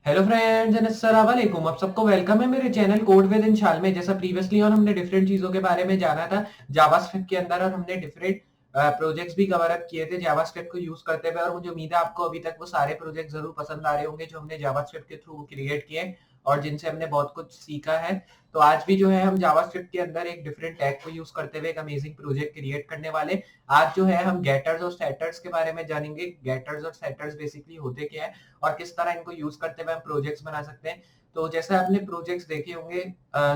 Hello friends and अस्सलाम वालेकुम। आप सबको वेलकम है मेरे चैनल कोड विद इंशाल में। जैसा प्रीवियसली और हमने डिफरेंट चीजों के बारे में जाना था जावास्क्रिप्ट के अंदर, और हमने डिफरेंट प्रोजेक्ट्स भी कवर अप किए थे जावास्क्रिप्ट को यूज करते हुए। और मुझे उम्मीद है आपको अभी तक वो सारे प्रोजेक्ट जरूर पसंद आ रहे होंगे जो हमने जावास्क्रिप्ट के थ्रू क्रिएट किए और जिनसे हमने बहुत कुछ सीखा है। तो आज भी जो है हम जावास्क्रिप्ट के अंदर एक डिफरेंट टैग को यूज करते हुए एक अमेजिंग प्रोजेक्ट क्रिएट करने वाले। आज जो है हम गेटर्स और सेटर्स के बारे में जानेंगे। गेटर्स और सेटर्स बेसिकली होते क्या है और किस तरह इनको यूज करते हुए हम प्रोजेक्ट्स बना सकते हैं। तो जैसे आपने प्रोजेक्ट्स देखे होंगे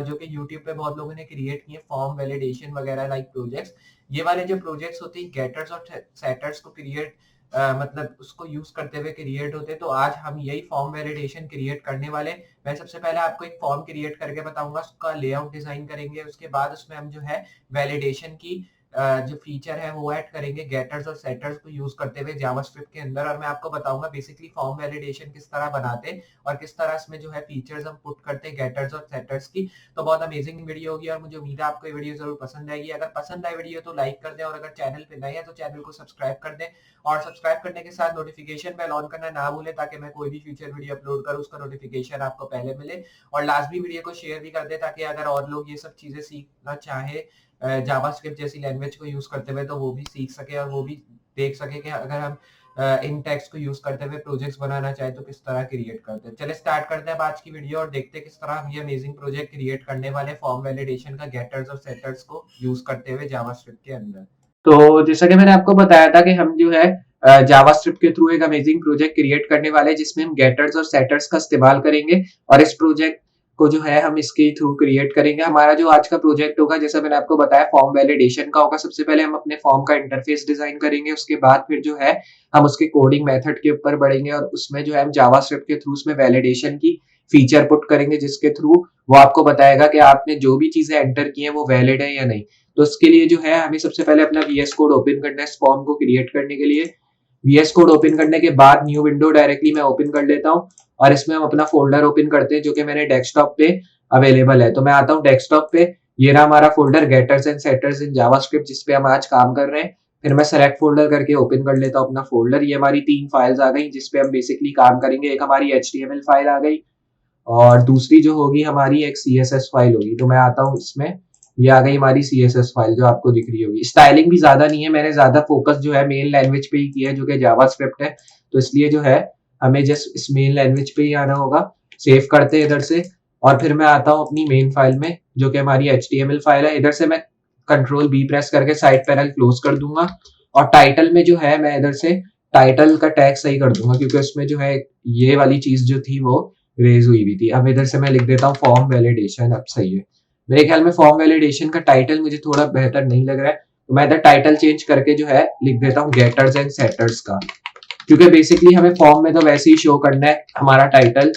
जो कि यूट्यूब पे बहुत लोगों ने क्रिएट किए, फॉर्म वैलिडेशन वगैरह लाइक प्रोजेक्ट्स। ये वाले जो प्रोजेक्ट्स होते हैं गेटर्स और सेटर्स को क्रिएट मतलब उसको यूज करते हुए क्रिएट होते हैं। तो आज हम यही फॉर्म वैलिडेशन क्रिएट करने वाले। मैं सबसे पहले आपको एक फॉर्म क्रिएट करके बताऊंगा, उसका लेआउट डिजाइन करेंगे, उसके बाद उसमें हम जो है वैलिडेशन की जो फीचर है वो ऐड करेंगे गेटर्स और सेटर्स को यूज करते हुए जावास्क्रिप्ट के अंदर। और मैं आपको बताऊंगा बेसिकली फॉर्म वैलिडेशन किस तरह बनाते हैं और किस तरह इसमें जो है फीचर्स हम पुट करते हैं गेटर्स और सेटर्स की। तो बहुत अमेजिंग वीडियो होगी और मुझे उम्मीद है आपको ये वीडियो जरूर पसंद आएगी। अगर पसंद आए वीडियो तो लाइक कर दें और अगर चैनल पे नए हैं तो चैनल को सब्सक्राइब कर दें। और सब्सक्राइब करने के साथ नोटिफिकेशन बेल ऑन करना ना भूलें ताकि मैं कोई भी फ्यूचर वीडियो अपलोड करूँ उसका नोटिफिकेशन आपको पहले मिले। और लास्ट भी वीडियो को शेयर भी कर दें ताकि अगर और लोग ये सब चीजें सीखना चाहे जावास्क्रिप्ट जैसी लैंग्वेज को यूज करते हुए तो वो भी सीख सके और वो भी देख सके कि अगर हम इन टेक्स्ट को यूज करते हुए प्रोजेक्ट्स बनाना चाहे तो किस तरह क्रिएट करते हैं। चलिए स्टार्ट करते हैं आज की वीडियो और देखते हैं किस तरह हम ये अमेजिंग प्रोजेक्ट क्रिएट करने वाले फॉर्म वैलिडेशन का गेटर्स और सेटर्स को यूज करते हुए जावास्क्रिप्ट के अंदर। तो जैसा कि मैंने आपको बताया था कि हम जो है जावास्क्रिप्ट के थ्रू एक अमेजिंग प्रोजेक्ट क्रिएट करने वाले हैं जिसमें हम गेटर्स और सेटर्स का इस्तेमाल करेंगे। और इस प्रोजेक्ट को जो है हम इसके थ्रू क्रिएट करेंगे। हमारा जो आज का प्रोजेक्ट होगा जैसा मैंने आपको बताया फॉर्म वैलिडेशन का होगा। सबसे पहले हम अपने फॉर्म का इंटरफेस डिजाइन करेंगे, उसके बाद फिर जो है हम उसके कोडिंग मेथड के ऊपर बढ़ेंगे और उसमें जो है हम जावास्क्रिप्ट के थ्रू उसमें वैलिडेशन की फीचर पुट करेंगे जिसके थ्रू वो आपको बताएगा कि आपने जो भी चीजें एंटर की हैं वो वैलिड है या नहीं। तो उसके लिए जो है हमें सबसे पहले अपना वीएस कोड ओपन करना है इस फॉर्म को क्रिएट करने के लिए। वीएस कोड ओपन करने के बाद न्यू विंडो डायरेक्टली मैं ओपन कर लेता हूँ और इसमें हम अपना फोल्डर ओपन करते हैं जो कि मेरे डेस्कटॉप पे अवेलेबल है। तो मैं आता हूँ डेस्कटॉप पे, ये रहा हमारा folder getters and setters in JavaScript जिसपे हम आज काम कर रहे हैं। फिर मैं सेलेक्ट फोल्डर करके ओपन कर लेता हूँ अपना फोल्डर। ये हमारी 3 फाइल्स आ गई जिसपे हम बेसिकली काम करेंगे। एक हमारी HTML फाइल आ गई और दूसरी जो होगी हमारी एक CSS फाइल होगी। तो मैं आता हूँ इसमें, ये आ गई हमारी CSS फाइल जो आपको दिख रही होगी। स्टाइलिंग भी ज्यादा नहीं है, मैंने ज्यादा फोकस जो है मेन लैंग्वेज पे ही किया है जो कि जावास्क्रिप्ट है। तो इसलिए जो है हमें जस्ट इस मेन लैंग्वेज पे ही आना होगा। सेव करते हैं इधर से और फिर मैं आता हूँ अपनी मेन फाइल में जो कि हमारी HTML फाइल है। इधर से मैं Ctrl+B प्रेस करके साइड पैनल क्लोज कर दूंगा और टाइटल में जो है मैं इधर से टाइटल का टैग सही कर दूंगा क्योंकि उसमें जो है ये वाली चीज जो थी वो रेज हुई थी। अब इधर से मैं लिख देता हूँ फॉर्म वैलिडेशन। अब सही है मेरे ख्याल में। फॉर्म वैलिडेशन का टाइटल मुझे थोड़ा बेहतर नहीं लग रहा है तो मैं इधर टाइटल चेंज करके जो है लिख देता हूँ गेटर्स एंड सेटर्स का, क्योंकि बेसिकली हमें फॉर्म में तो वैसे ही शो करना है हमारा टाइटल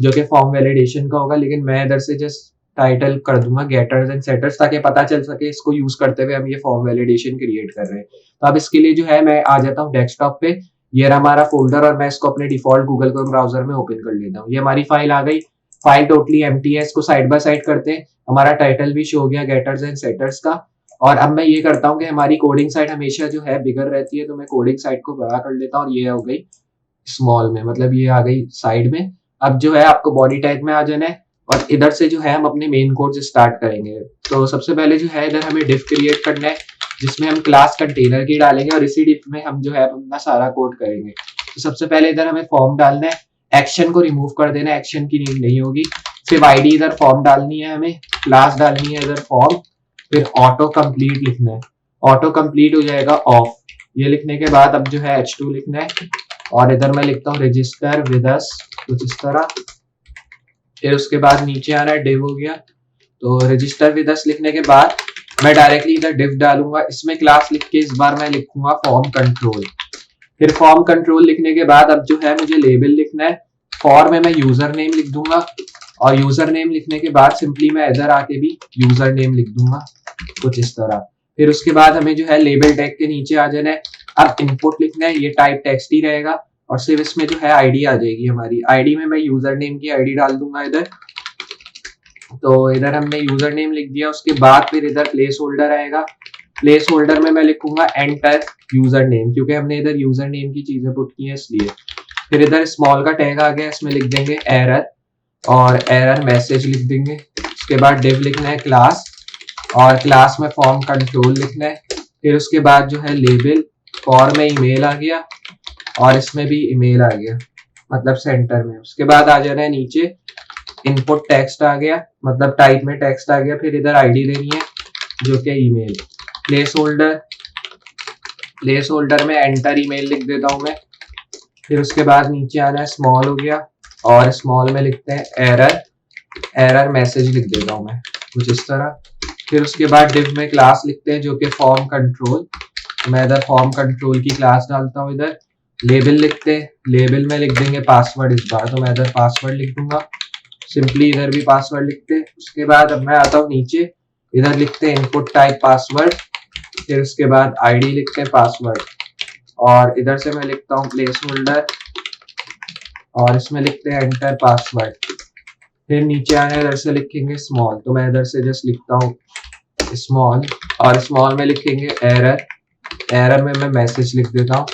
जो कि फॉर्म वैलिडेशन का होगा। लेकिन मैं इधर से जस्ट टाइटल कर दूंगा गेटर्स एंड सेटर्स ताकि पता चल सके इसको यूज करते हुए हम ये फॉर्म वैलिडेशन क्रिएट कर रहे हैं। तो अब इसके लिए जो है मैं आ जाता हूँ डेस्कटॉप पे, ये रहा हमारा फोल्डर और मैं इसको अपने डिफॉल्ट गूगल क्रोम ब्राउजर में ओपन कर लेता हूँ। ये हमारी फाइल आ गई, फाइल टोटली एम्प्टी है। इसको साइड बाय साइड करते हैं, हमारा टाइटल भी शो हो गया गेटर्स एंड सेटर्स का। और अब मैं ये करता हूँ कि हमारी कोडिंग साइड हमेशा जो है बिगड़ रहती है तो मैं कोडिंग साइड को बड़ा कर लेता हूँ और ये हो गई स्मॉल में, मतलब ये आ गई साइड में। अब जो है आपको बॉडी टैग में आ जाना है और इधर से जो है हम अपने मेन कोड से स्टार्ट करेंगे। तो सबसे पहले जो है इधर हमें डिफ क्रिएट करना है जिसमें हम क्लास कंटेनर की डालेंगे और इसी डिफ में हम जो है अपना सारा कोड करेंगे। तो सबसे पहले इधर हमें फॉर्म डालना है, एक्शन को रिमूव कर देना है, एक्शन की नीड नहीं होगी। सिर्फ आईडी इधर फॉर्म डालनी है, हमें क्लास डालनी है इधर फॉर्म, फिर ऑटो कंप्लीट लिखना है। ऑटो कंप्लीट हो जाएगा ऑफ। ये लिखने के बाद अब जो है H2 लिखना है और इधर मैं लिखता हूँ रजिस्टर विद अस कुछ इस तरह। फिर उसके बाद नीचे आना है डिव हो गया। तो रजिस्टर विद अस लिखने के बाद मैं डायरेक्टली इधर डिव डालूंगा, इसमें क्लास लिख के इस बार मैं लिखूंगा फॉर्म कंट्रोल। फिर फॉर्म कंट्रोल लिखने के बाद अब जो है मुझे लेबल लिखना है। फॉर में मैं यूजर नेम लिख दूंगा और यूजर नेम लिखने के बाद सिंपली मैं इधर आके भी यूजर नेम लिख दूंगा कुछ इस तरह। फिर उसके बाद हमें जो है लेबल टैग के नीचे आ जाना है। अब इनपुट लिखना है, ये टाइप टेक्स्ट ही रहेगा और सिर्फ इसमें जो है आईडी आ जाएगी हमारी। आईडी में मैं यूजर नेम की आईडी डाल दूंगा इधर। तो इधर हमने यूजर नेम लिख दिया, उसके बाद फिर इधर प्लेस होल्डर आएगा। प्लेस होल्डर में मैं लिखूंगा एंटर यूजर नेम क्योंकि हमने इधर यूजर नेम की चीजें पुट की है इसलिए। फिर इधर स्मॉल का टैग आ गया, इसमें लिख देंगे एरर और एरर मैसेज लिख देंगे। उसके बाद डिव लिखना है क्लास और क्लास में फॉर्म कंट्रोल लिखना है। फिर उसके बाद जो है लेबल, फॉर में ईमेल आ गया और इसमें भी ईमेल आ गया, मतलब सेंटर में। उसके बाद आ जाना है नीचे, इनपुट टेक्स्ट आ गया, मतलब टाइप में टेक्स्ट आ गया। फिर इधर आईडी देनी है जो कि ईमेल। प्लेस होल्डर में एंटर ईमेल लिख देता हूं मैं। फिर उसके बाद नीचे आना है, स्मॉल हो गया और स्मॉल में लिखते हैं एरर मैसेज लिख देता हूं मैं, कुछ इस तरह। फिर उसके बाद डिव में क्लास लिखते हैं जो कि फॉर्म कंट्रोल, मैं इधर फॉर्म कंट्रोल की क्लास डालता हूँ। इधर लेबल लिखते हैं, लेबल में लिख देंगे पासवर्ड इस बार, तो मैं इधर पासवर्ड लिख दूंगा सिंपली। इधर भी पासवर्ड लिखते हैं। उसके बाद अब मैं आता हूँ नीचे, इधर लिखते हैं इनपुट टाइप पासवर्ड। फिर उसके बाद आईडी लिखते हैं पासवर्ड और इधर से मैं लिखता हूँ प्लेस होल्डर और इसमें लिखते हैं एंटर पासवर्ड। फिर नीचे आने इधर से लिखेंगे स्मॉल, तो मैं इधर से जस्ट लिखता हूँ स्मॉल और स्मॉल में लिखेंगे एरर में मैं मैसेज लिख देता हूँ।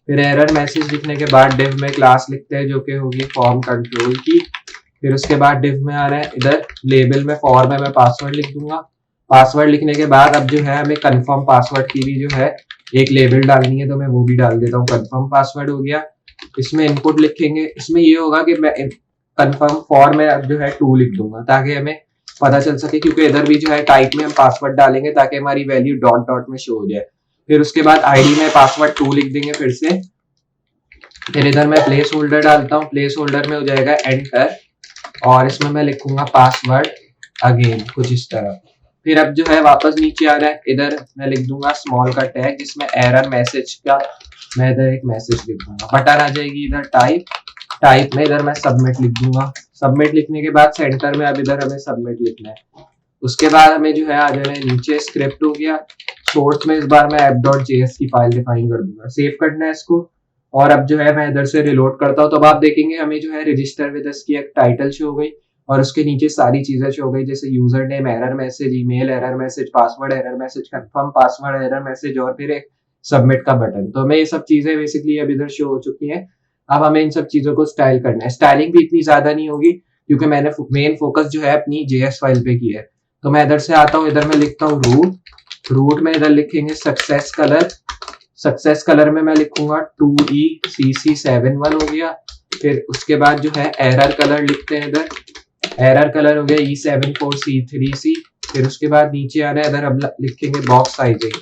फिर एरर मैसेज लिखने के बाद डिव में क्लास लिखते हैं जो कि होगी फॉर्म कंट्रोल की। फिर उसके बाद डिव में आ रहा है, इधर लेबल में फॉर में मैं पासवर्ड लिख दूंगा। पासवर्ड लिखने के बाद अब जो है हमें कंफर्म पासवर्ड की भी जो है एक लेबल डालनी है, तो मैं वो भी डाल देता हूँ। कंफर्म पासवर्ड हो गया। इसमें इनपुट लिखेंगे, इसमें ये होगा कि मैं कंफर्म फॉर में अब जो है 2 लिख दूंगा ताकि हमें पता चल सके, क्योंकि इधर भी जो है टाइप में हम पासवर्ड डालेंगे ताकि हमारी वैल्यू डॉट डॉट में शो हो जाए। फिर उसके बाद आईडी में पासवर्ड 2 लिख देंगे फिर से। फिर इधर मैं प्लेस होल्डर डालता हूँ, प्लेस होल्डर में हो जाएगा एंटर और इसमें मैं लिखूंगा पासवर्ड अगेन, कुछ इस तरह। फिर अब जो है वापस नीचे आ रहा है, इधर मैं लिख दूंगा स्मॉल का टैग जिसमें एरर मैसेज का मैं इधर एक मैसेज लिख दूंगा। बटन आ जाएगी इधर टाइप में, इधर मैं सबमिट लिख दूंगा। सबमिट लिखने के बाद सेंटर में अब इधर हमें सबमिट लिखना है। उसके बाद हमें जो है आ जाना है नीचे, स्क्रिप्ट हो गया। सोर्स में इस बार मैं app.js की फाइल डिफाइन कर दूंगा, सेव करना है इसको। और अब जो है मैं इधर से रिलोड करता हूँ, तो अब आप देखेंगे हमें जो है रजिस्टर विद अस की एक टाइटल शो हो गई और उसके नीचे सारी चीजें शो हो गई, जैसे user name error message, email error message, password error message, confirm password error message और फिर एक सबमिट का बटन। तो हमें ये सब चीजें बेसिकली अब इधर शो हो चुकी हैं। अब हमें इन सब चीजों को स्टाइल करना है। स्टाइलिंग भी इतनी ज्यादा नहीं होगी क्योंकि मैंने मेन फोकस जो है अपनी JS फाइल पे की है। तो मैं इधर से आता हूँ, इधर मैं लिखता हूँ रूट में इधर लिखेंगे सक्सेस कलर में मैं लिखूंगा 2ECC71 हो गया। फिर उसके बाद जो है एरर कलर लिखते हैं, इधर एरर कलर हो गया E74C3C। फिर उसके बाद नीचे आ रहा है, इधर अब लिखेंगे बॉक्स साइजिंग,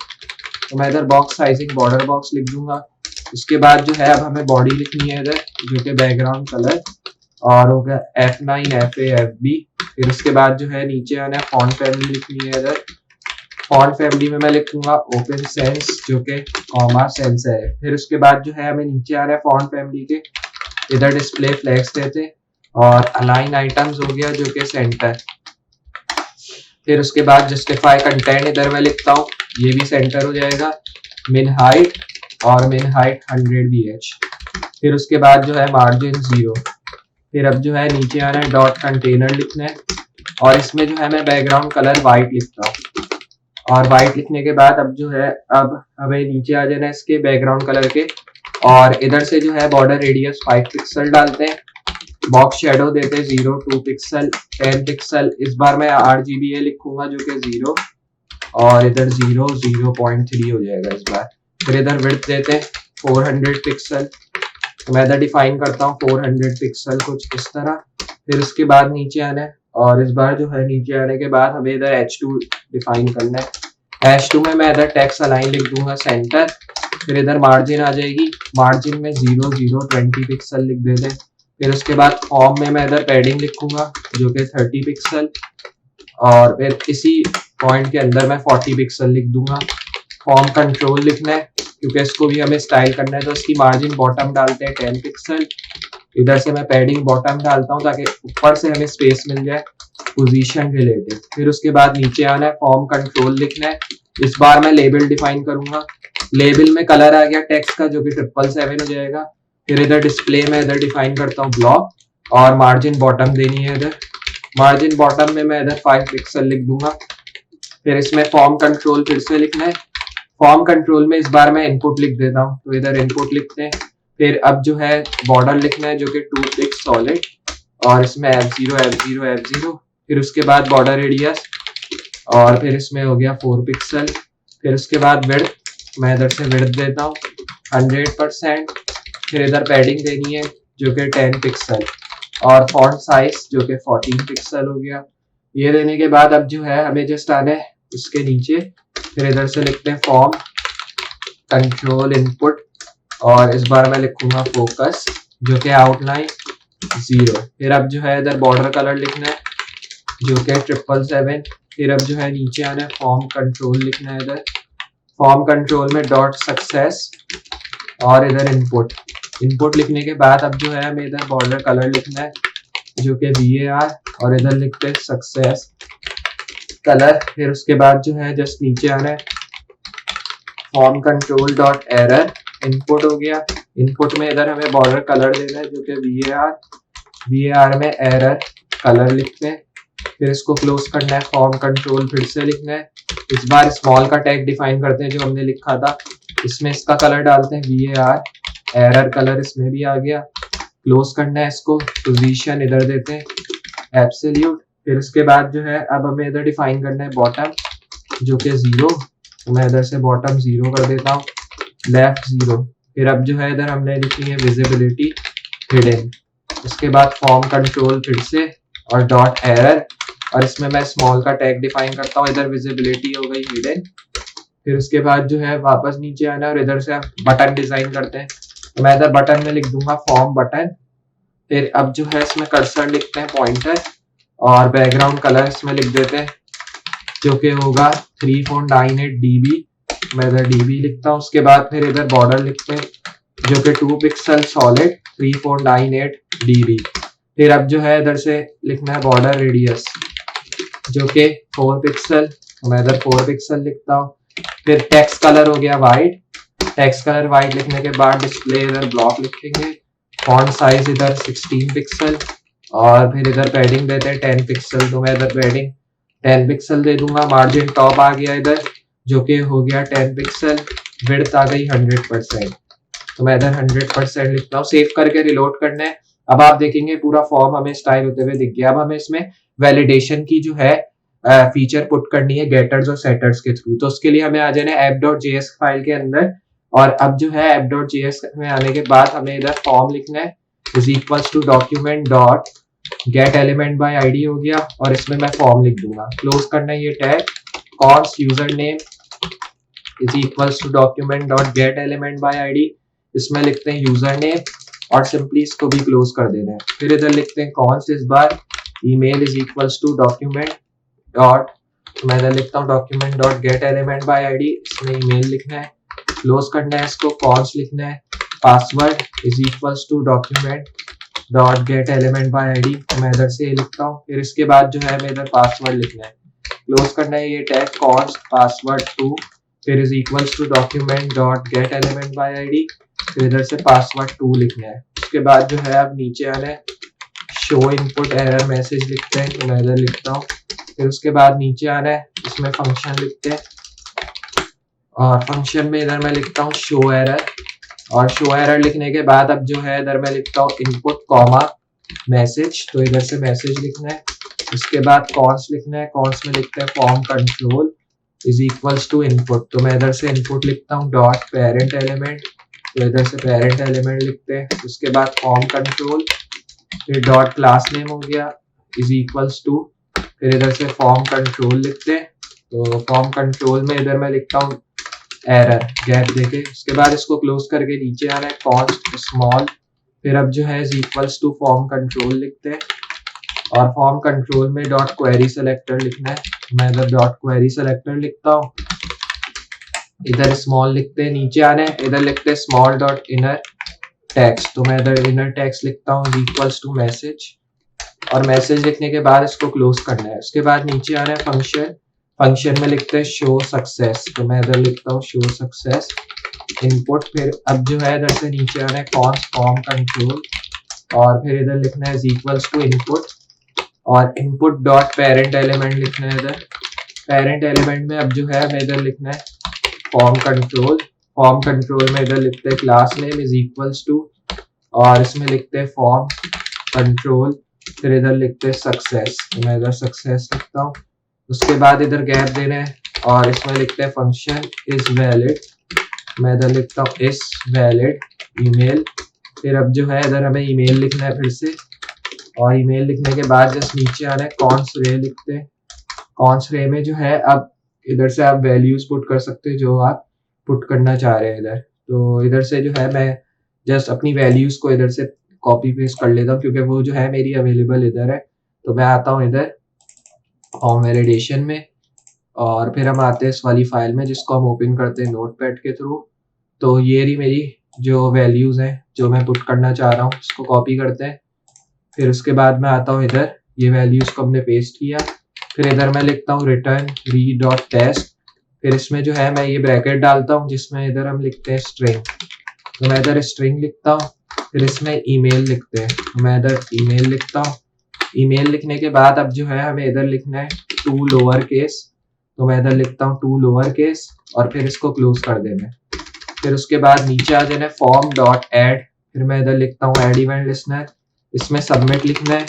तो मैं इधर बॉक्स साइजिंग बॉर्डर बॉक्स लिख दूंगा। उसके बाद जो है अब हमें बॉडी लिखनी है इधर जो कि बैकग्राउंड कलर और हो गया F9 FA FB। फिर उसके बाद जो है नीचे आना है, फॉन्ट फैमिली लिखनी है इधर। फॉन्ट फैमिली में मैं लिखूंगा ओपन सेंस जो कि कॉमा सेंस है। फिर उसके बाद जो है हमें नीचे आ रहा है फॉन्ट फैमिली के, इधर डिस्प्ले फ्लैग्स देते और अलाइन आइटम्स हो गया जो कि सेंटर। फिर उसके बाद जस्टिफाई कंटेंट इधर मैं लिखता हूँ, ये भी सेंटर हो जाएगा। मिन हाइट और मिन हाइट 100 BH। फिर उसके बाद जो है मार्जिन 0। फिर अब जो है नीचे आना है, डॉट कंटेनर लिखना है और इसमें जो है मैं बैकग्राउंड कलर वाइट लिखता हूँ। और वाइट लिखने के बाद अब जो है अब हमें नीचे आ जाना है इसके बैकग्राउंड कलर के और इधर से जो है बॉर्डर रेडियस 5 पिक्सल डालते हैं। बॉक्स शेडो देते हैं 0, 2 पिक्सल, 10 पिक्सल। इस बार मैं RGBA लिखूंगा जो कि 0 और इधर 0, 0.3 हो जाएगा इस बार। फिर इधर विड्थ देते हैं 400 पिक्सल, तो मैं इधर डिफाइन करता हूँ 400 पिक्सल, कुछ इस तरह। फिर उसके बाद नीचे आना है और इस बार जो है नीचे आने के बाद हमें इधर H2 डिफाइन करना है। H2 में मैं इधर टेक्स्ट अलाइन लिख दूंगा सेंटर। फिर इधर मार्जिन आ जाएगी, मार्जिन में 0, 0, 20 पिक्सल लिख देते हैं। फिर उसके बाद फॉर्म में मैं इधर पैडिंग लिखूंगा जो कि 30 पिक्सल और फिर इसी पॉइंट के अंदर मैं 40 पिक्सल लिख दूंगा। फॉर्म कंट्रोल लिखना है क्योंकि इसको भी हमें स्टाइल करना है, तो इसकी मार्जिन बॉटम डालते हैं 10 पिक्सल। इधर से मैं पैडिंग बॉटम डालता हूँ ताकि ऊपर से हमें स्पेस मिल जाए पोजीशन रिलेटेड। फिर उसके बाद नीचे आना है, फॉर्म कंट्रोल लिखना है। इस बार मैं लेबल डिफाइन करूंगा, लेबल में कलर आ गया टेक्स्ट का जो कि 777 हो जाएगा। फिर इधर डिस्प्ले में इधर डिफाइन करता हूँ ब्लॉक और मार्जिन बॉटम देनी है इधर। मार्जिन बॉटम में मैं इधर 5 पिक्सल लिख दूंगा। फिर इसमें फॉर्म कंट्रोल फिर से लिखना है। फॉर्म कंट्रोल में इस बार मैं इनपुट लिख देता हूँ, तो इधर इनपुट लिखते हैं। फिर अब जो है बॉर्डर लिखना है जो कि 2 पिक्स सॉलिड, और इसमें F0 F0 F0, फिर उसके बाद बॉर्डर रेडियस, और फिर इसमें हो गया 4 पिक्सल। फिर उसके बाद विड्थ, मैं इधर से विड्थ देता हूँ 100%। फिर इधर पैडिंग देनी है जो कि 10 पिक्सल, और फॉन्ट साइज जो कि 14 पिक्सल हो गया। ये देने के बाद अब जो है हमें जस्ट आना है इसके नीचे, फिर इधर से लिखते हैं फॉर्म कंट्रोल इनपुट, और इस बार मैं लिखूंगा फोकस जो कि आउटलाइन 0। फिर अब जो है इधर बॉर्डर कलर लिखना है जो कि 777। फिर अब जो है नीचे आना है फॉर्म कंट्रोल लिखना है इधर, फॉर्म कंट्रोल में डॉट सक्सेस, और इधर इनपुट लिखने के बाद अब जो है हमें इधर बॉर्डर कलर लिखना है जो कि VAR, और इधर लिखते हैं सक्सेस कलर। फिर उसके बाद जो है जस्ट नीचे आना है form control dot error, input हो गया। इनपुट में इधर हमें बॉर्डर कलर देना है जो कि VAR में एरर कलर लिखते हैं। फिर इसको क्लोज करना है, फॉर्म कंट्रोल फिर से लिखना है, इस बार स्मॉल का टैग डिफाइन करते हैं जो हमने लिखा था, इसमें इसका कलर डालते हैं VAR, एरर कलर इसमें भी आ गया। क्लोज करना है इसको, पोजीशन इधर देते हैं एब्सोल्यूट। फिर उसके बाद जो है अब हमें इधर डिफाइन करना है बॉटम जो कि 0, तो मैं इधर से बॉटम 0 कर देता हूँ, लेफ्ट 0। फिर अब जो है इधर हमने लिखी है विजिबिलिटी हिडन। उसके बाद फॉर्म कंट्रोल फिर से और डॉट एरर, और इसमें मैं स्मॉल का टैग डिफाइन करता हूँ, इधर विजिबिलिटी हो गई हिडन। फिर उसके बाद जो है वापस नीचे आना है और इधर से बटन डिजाइन करते हैं, तो मैं इधर बटन में लिख दूंगा फॉर्म बटन। फिर अब जो है इसमें कर्सर लिखते हैं पॉइंटर, और बैकग्राउंड कलर इसमें लिख देते हैं जो कि होगा 3498 dB, मैं इधर dB लिखता हूँ। उसके बाद फिर इधर बॉर्डर लिखते हैं जो कि 2 पिक्सल सॉलिड 3498 dB। फिर अब जो है इधर से लिखना है बॉर्डर रेडियस जो कि 4 पिक्सल, तो मैं इधर 4 पिक्सल लिखता हूँ। फिर टेक्स्ट कलर हो गया वाइट, टेक्स्ट कलर वाइट लिखने के बाद डिस्प्ले इधर ब्लॉक लिखेंगे, फॉन्ट साइज इधर 16 पिक्सल, और फिर इधर पैडिंग देते हैं 10 पिक्सल, तो मैं इधर पैडिंग 10 पिक्सल दे दूंगा। मार्जिन टॉप आ गया इधर जो कि हो गया 10 पिक्सल, विड्थ आ गई 100%, तो मैं इधर 100% लिखता हूँ। सेव करके रिलोड करना है। अब आप देखेंगे पूरा फॉर्म हमें स्टाइल होते हुए दिख गया। अब हमें इसमें वैलिडेशन की जो है फीचर पुट करनी है गेटर्स और सेटर्स के थ्रू, तो उसके लिए हमें आ जाना है app.js फाइल के अंदर, और अब जो है app.js में आने के बाद हमें इधर फॉर्म लिखना है is equals to document dot get element by ID हो गया, और इसमें मैं फॉर्म लिख दूंगा। क्लोज करना है ये tag, const user name is equals to document dot get element by ID, इसमें लिखते हैं यूजर नेम, और सिंपली इसको भी क्लोज कर देना है। फिर इधर लिखते हैं कॉन्स इस बार email is equals to document dot, मैं इधर लिखता हूँ document dot get element by ID, इसमें ईमेल लिखना है, क्लोज करना है इसको, कॉन्स लिखना है, password is equals to document dot get element by ID, मैं इधर से लिखता हूँ। फिर इसके बाद जो है हमें इधर पासवर्ड लिखना है, क्लोज करना है ये टैग कॉन्स पासवर्ड 2, फिर is equals to document dot get element by ID, फिर इधर से पासवर्ड 2 लिखना है। उसके बाद जो है अब नीचे आना है शो इनपुट एरर मैसेज लिखते हैं, तो मैं इधर लिखता हूँ। फिर उसके बाद नीचे आना है इसमें फंक्शन लिखते हैं, और फंक्शन में इधर मैं लिखता हूँ शो एरर, और शो एरर लिखने के बाद अब जो है इधर मैं लिखता हूँ इनपुट कॉमा मैसेज, तो इधर से मैसेज लिखना है। उसके बाद कॉन्स लिखना है, कॉन्स में लिखते हैं form control is equals to input, तो मैं इधर से इनपुट लिखता हूँ डॉट पेरेंट एलिमेंट, तो इधर से पेरेंट एलिमेंट लिखते हैं। उसके बाद फॉर्म कंट्रोल, फिर डॉट क्लास नेम हो गया इज इक्वल्स टू, फिर इधर से फॉर्म कंट्रोल लिखते हैं, तो फॉर्म कंट्रोल में इधर मैं लिखता हूँ एरर गैप देके। उसके बाद इसको क्लोज करके नीचे आना है कॉन्स्ट स्मॉल, फिर अब जो है is equals to form control लिखते हैं, और फॉर्म कंट्रोल में डॉट क्वेरी सेलेक्टर लिखना है, मैं इधर डॉट क्वेरी सेलेक्टर लिखता हूँ, इधर स्मॉल लिखते हैं। नीचे आने इधर लिखते हैं स्मॉल डॉट इनर टेक्स्ट, तो मैं इधर इनर टेक्स्ट लिखता हूँ इक्वल्स टू मैसेज, और मैसेज लिखने के बाद इसको क्लोज करना है। उसके बाद नीचे आना है फंक्शन, फंक्शन में लिखते हैं शो सक्सेस, तो मैं इधर लिखता हूँ शो सक्सेस इनपुट। फिर अब जो है इधर से नीचे आना है कॉन्स फॉर्म कंट्रोल, और फिर इधर लिखना है इक्वल्स टू इनपुट, और इनपुट डॉट पेरेंट एलिमेंट लिखना है इधर। पेरेंट एलिमेंट में अब जो है हमें इधर लिखना है फॉर्म कंट्रोल फॉर्म कंट्रोल में इधर लिखते हैं class name is equals to, और इसमें लिखते हैं फॉर्म कंट्रोल, फिर इधर लिखते हैं सक्सेस, तो मैं इधर सक्सेस लिखता हूँ। उसके बाद इधर गैप देना है और इसमें लिखते हैं फंक्शन इज वैलिड, मैं इधर लिखता हूँ इज वैलिड ईमेल। फिर अब जो है इधर हमें ईमेल लिखना है फिर से, और ईमेल लिखने के बाद जस्ट नीचे आना है कॉन्स रे लिखते हैं। कॉन्स रे में जो है अब इधर से आप वैल्यूज पुट कर सकते हैं जो आप पुट करना चाह रहे हैं इधर। तो इधर से जो है मैं जस्ट अपनी वैल्यूज को इधर से कॉपी पेस्ट कर लेता हूँ क्योंकि वो जो है मेरी अवेलेबल इधर है। तो मैं आता हूँ इधर फॉर्म वैलिडेशन में, और फिर हम आते हैं इस वाली फाइल में जिसको हम ओपन करते हैं नोटपैड के थ्रू। तो ये रही मेरी जो वैल्यूज हैं जो मैं पुट करना चाह रहा हूँ, इसको कॉपी करते हैं। फिर उसके बाद मैं आता हूँ इधर, ये वैल्यूज को हमने पेस्ट किया, फिर इधर मैं लिखता हूँ रिटर्न रीड डॉट टेस्ट, फिर इसमें जो है मैं ये ब्रैकेट डालता हूँ जिसमें इधर हम लिखते हैं स्ट्रिंग, तो मैं इधर स्ट्रिंग लिखता हूँ। फिर इसमें ईमेल लिखते हैं, तो मैं इधर ईमेल लिखता हूँ। ईमेल लिखने के बाद अब जो है हमें इधर लिखना है टू लोअर केस, तो मैं इधर लिखता हूँ टू लोअर केस और फिर इसको क्लोज कर देना है। फिर उसके बाद नीचे आ जाना है फॉर्म डॉट एड, फिर मैं इधर लिखता हूँ एड इवेंट लिस्नर, इसमें सबमिट लिखना है,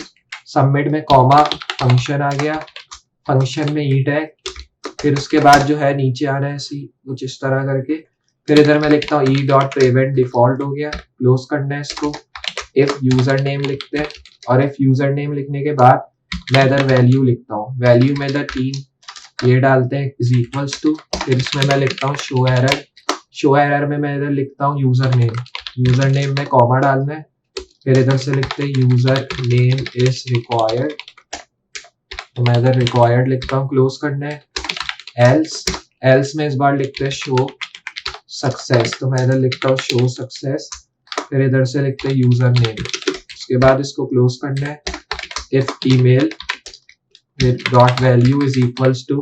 सबमिट में कॉमा फंक्शन आ गया, फंक्शन में ई टैग, फिर उसके बाद जो है नीचे आना है इसी कुछ इस तरह करके। फिर इधर मैं लिखता हूँ ई डॉट पेमेंट डिफॉल्ट हो गया, क्लोज करना है इसको। इफ यूजर नेम लिखते हैं, और इफ यूजर नेम लिखने के बाद मैं इधर वैल्यू लिखता हूँ, वैल्यू में इधर 3 ये डालते हैं इज इक्वल्स टू, फिर इसमें मैं लिखता हूँ शो एरर, शो एरर में मैं इधर लिखता हूँ यूजर नेम में कॉमा डालना है, फिर इधर से लिखते हैं यूजर नेम इज रिक्वायर्ड, तो मैं इधर रिक्वायर्ड लिखता हूँ, क्लोज करना है। एल्स में इस बार लिखते हैं शो सक्सेस, तो मैं इधर लिखता हूँ शो सक्सेस, फिर इधर से लिखते हैं यूजर नेम, उसके बाद इसको क्लोज करना है। इफ ईमेल फिर dot value is equals to,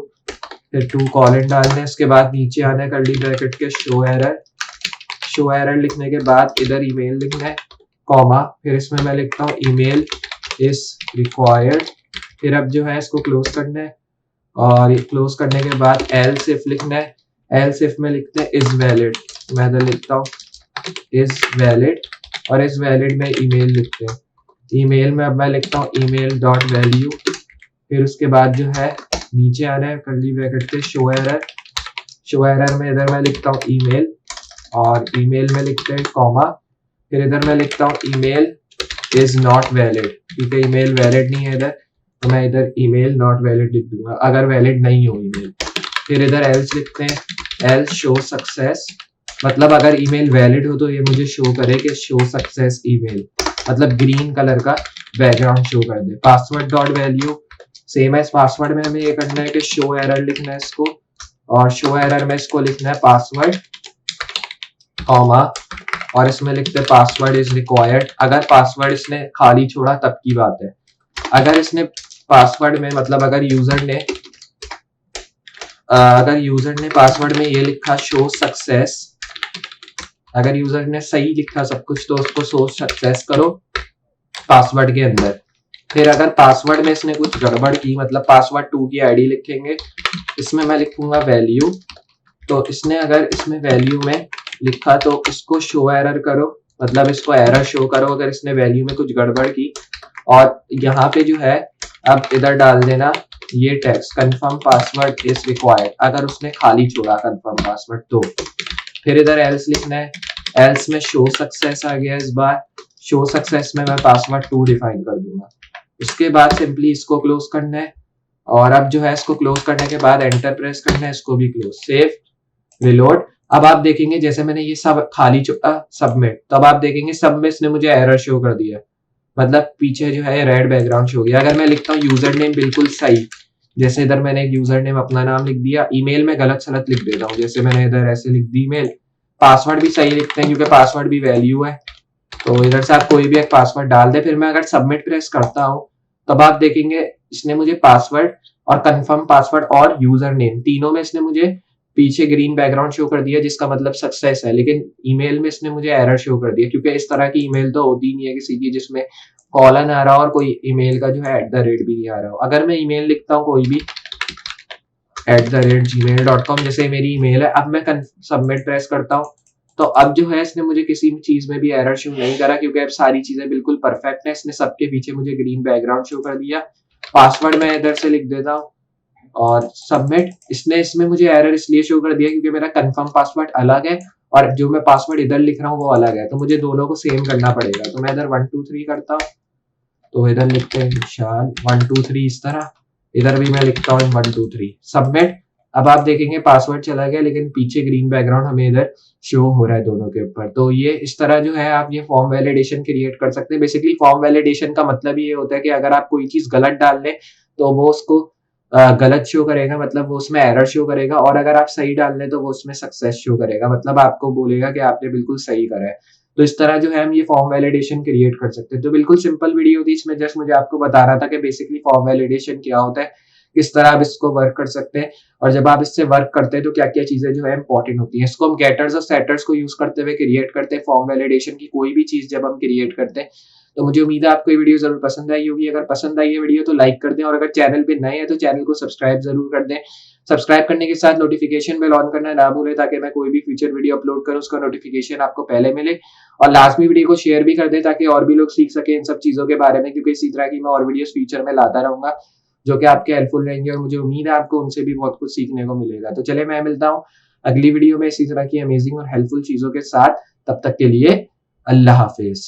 फिर 2 कॉलन डालना है, इसके बाद नीचे आना है कर्ली ब्रैकेट के शो एरर लिखने के बाद इधर ईमेल लिखना है कॉमा, फिर इसमें मैं लिखता हूँ ईमेल इज रिक्वायर्ड, फिर अब जो है इसको क्लोज करना है, और ये क्लोज करने के बाद एल्स इफ लिखना है, एल्स इफ में लिखते हैं इज वैलिड, मैं इधर लिखता हूँ इज वैलिड, और इज वैलिड में ईमेल लिखते हैं, ईमेल में अब मैं लिखता हूँ ईमेल डॉट वैल्यू, फिर उसके बाद जो है नीचे आना है कर्ली ब्रैकेट के शो एरर में इधर मैं लिखता हूँ ईमेल, और ईमेल में लिखते हैं कॉमा, फिर इधर मैं लिखता हूँ ईमेल इज नॉट वैलिड, क्योंकि ईमेल वैलिड नहीं है इधर, तो मैं इधर ईमेल नॉट वैलिड लिख दूंगा अगर वैलिड नहीं हो ईमेल। फिर इधर एल्स लिखते हैं, एल्स शो सक्सेस, मतलब अगर ईमेल वैलिड हो तो ये मुझे शो करे कि शो सक्सेस ईमेल, मतलब ग्रीन कलर का बैकग्राउंड शो कर दे। Password dot value same as password में हमें ये करना है कि शो एरर लिखना है इसको, और शो एरर में इसको लिखना है पासवर्ड कॉमा, और इसमें लिखते हैं पासवर्ड इज रिक्वायर्ड। अगर पासवर्ड इसने खाली छोड़ा तब की बात है, अगर इसने पासवर्ड में मतलब अगर यूजर ने पासवर्ड में ये लिखा शो सक्सेस, अगर यूजर ने सही लिखा सब कुछ तो उसको शो सक्सेस करो पासवर्ड के अंदर। फिर अगर पासवर्ड में इसने कुछ गड़बड़ की, मतलब पासवर्ड 2 की आईडी लिखेंगे, इसमें मैं लिखूंगा वैल्यू, तो इसने अगर इसमें वैल्यू में लिखा तो इसको शो एरर करो, मतलब इसको एरर शो करो अगर इसने वैल्यू में कुछ गड़बड़ की। और यहाँ पे जो है अब इधर डाल देना ये text confirm password is required, अगर उसने खाली छोड़ा कंफर्म पासवर्ड तो। फिर इधर एल्स लिखना है, एल्स में शो सक्सेस आ गया, इस बार शो सक्सेस में मैं पासवर्ड 2 डिफाइन कर दूंगा। उसके बाद सिंपली इसको क्लोज करना है, और अब जो है इसको क्लोज करने के बाद एंटर प्रेस करना है, इसको भी क्लोज, सेव, रिलोड। अब आप देखेंगे जैसे मैंने ये सब खाली छोड़ा सबमिट, तो अब आप देखेंगे सब में इसने मुझे एरर शो कर दिया, मतलब पीछे जो है रेड बैकग्राउंड शो हो गया। अगर मैं लिखता हूँ यूजर नेम बिल्कुल सही, जैसे इधर मैंने एक यूजर नेम अपना नाम लिख दिया, ईमेल में गलत सलत लिख देता हूँ, जैसे मैंने इधर ऐसे लिख दी ईमेल, पासवर्ड भी सही लिखते हैं क्योंकि पासवर्ड भी वैल्यू है, तो इधर से आप कोई भी एक पासवर्ड डाल दे। फिर मैं अगर सबमिट प्रेस करता हूँ तब आप देखेंगे इसने मुझे पासवर्ड और कंफर्म पासवर्ड और यूजर नेम तीनों में इसने मुझे पीछे ग्रीन बैकग्राउंड शो कर दिया, जिसका मतलब सक्सेस है। लेकिन ईमेल में इसने मुझे एरर शो कर दिया, क्योंकि इस तरह की ईमेल तो होती नहीं है किसी की जिसमें कॉलन आ रहा हो और कोई ईमेल का जो है @ भी नहीं आ रहा हो। अगर मैं ईमेल लिखता हूँ कोई भी @gmail.com जैसे मेरी ईमेल है। अब मैं सबमिट प्रेस करता हूँ, तो अब जो है इसने मुझे किसी भी चीज में भी एरर शो नहीं करा, क्योंकि अब सारी चीजें बिल्कुल परफेक्ट है। इसने सबके पीछे मुझे ग्रीन बैकग्राउंड शो कर दिया। पासवर्ड मैं इधर से लिख देता हूँ और सबमिट। इसमें मुझे एरर इसलिए शो कर दिया क्योंकि मेरा कंफर्म पासवर्ड अलग है और जो मैं पासवर्ड इधर लिख रहा हूँ वो अलग है, तो मुझे दोनों को सेम करना पड़ेगा। तो मैं इधर 123 करता हूँ, तो इधर लिखते हैं विशाल 123 इस तरह, इधर भी मैं लिखता हूँ 123, सबमिट। अब आप देखेंगे पासवर्ड चला गया, लेकिन पीछे ग्रीन बैकग्राउंड हमें इधर शो हो रहा है दोनों के ऊपर। तो ये इस तरह जो है आप ये फॉर्म वैलिडेशन क्रिएट कर सकते हैं। बेसिकली फॉर्म वैलिडेशन का मतलब ये होता है कि अगर आप कोई चीज गलत डाल लें तो वो उसको गलत शो करेगा, मतलब वो उसमें एरर शो करेगा, और अगर आप सही डाल लें तो वो उसमें सक्सेस शो करेगा, मतलब आपको बोलेगा कि आपने बिल्कुल सही करा है। तो इस तरह जो है हम ये फॉर्म वैलिडेशन क्रिएट कर सकते हैं। तो बिल्कुल सिंपल वीडियो थी, इसमें जस्ट मुझे आपको बता रहा था कि बेसिकली फॉर्म वैलिडेशन क्या होता है, किस तरह आप इसको वर्क कर सकते हैं, और जब आप इससे वर्क करते हैं तो क्या क्या चीजें जो है इंपॉर्टेंट होती है। इसको हम गेटर्स और सेटर्स को यूज करते हुए क्रिएट करते हैं फॉर्म वैलिडेशन की कोई भी चीज जब हम क्रिएट करते हैं। तो मुझे उम्मीद है आपको ये वीडियो जरूर पसंद आई होगी। अगर पसंद आई है वीडियो तो लाइक कर दें, और अगर चैनल पे नए हैं तो चैनल को सब्सक्राइब जरूर कर दें। सब्सक्राइब करने के साथ नोटिफिकेशन बेल ऑन करना ना भूलें, ताकि मैं कोई भी फ्यूचर वीडियो अपलोड करूं उसका नोटिफिकेशन आपको पहले मिले। और लास्ट में वीडियो को शेयर भी कर दें ताकि और भी लोग सीख सके इन सब चीजों के बारे में, क्योंकि इसी तरह की मैं और वीडियोस फ्यूचर में लाता रहूंगा जो कि आपके हेल्पफुल रहेंगे, और मुझे उम्मीद है आपको उनसे भी बहुत कुछ सीखने को मिलेगा। तो चले मैं मिलता हूँ अगली वीडियो में इसी तरह की अमेजिंग और हेल्पफुल चीजों के साथ। तब तक के लिए अल्लाह हाफिज।